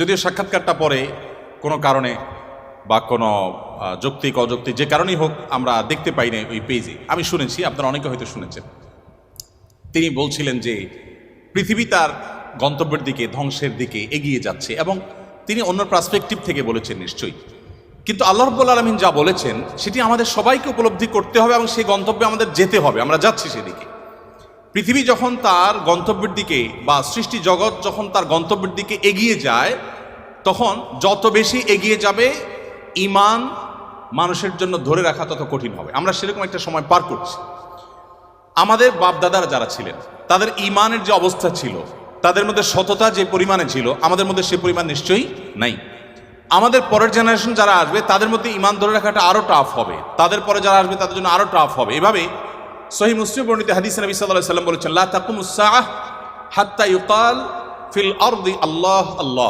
যদিও সাক্ষাৎকারটা পরে কোনো কারণে বা কোনো যৌক্তিক অযৌক্তিক যে কারণেই হোক আমরা দেখতে পাই না ওই পেজে। আমি শুনেছি, আপনারা অনেকে হয়তো শুনেছেন। তিনি বলছিলেন যে পৃথিবী তার গন্তব্যের দিকে, ধ্বংসের দিকে এগিয়ে যাচ্ছে, এবং তিনি অন্য পার্সপেক্টিভ থেকে বলেছেন নিশ্চয়ই। কিন্তু আল্লাহ রাব্বুল আলামিন যা বলেছেন সেটি আমাদের সবাইকে উপলব্ধি করতে হবে এবং সেই গন্তব্যে আমাদের যেতে হবে। আমরা যাচ্ছি সেদিকে। পৃথিবী যখন তার গন্তব্যের দিকে বা সৃষ্টি জগৎ যখন তার গন্তব্যের দিকে এগিয়ে যায়, তখন যত বেশি এগিয়ে যাবে ঈমান মানুষের জন্য ধরে রাখা তত কঠিন হবে। আমরা সেরকম একটা সময় পার করছি। আমাদের বাপ দাদারা যারা ছিলেন তাদের ঈমানের যে অবস্থা ছিল, তাদের মধ্যে সততা যে পরিমাণে ছিল, আমাদের মধ্যে সে পরিমাণ নিশ্চয়ই নাই। আমাদের পরের জেনারেশন যারা আসবে তাদের মধ্যে ঈমান ধরে রাখাটা আরো টাফ হবে, তাদের পরে যারা আসবে তাদের জন্য আরো টাফ হবে। এভাবে সহিহ মুসলিম বর্ণিত হাদিসে নবী সাল্লাল্লাহু আলাইহি ওয়াসাল্লাম বলেছেন, লা তাকুমুস সাআহ হাত্তা ইউকাল ফিল আরদি আল্লাহ আল্লাহ।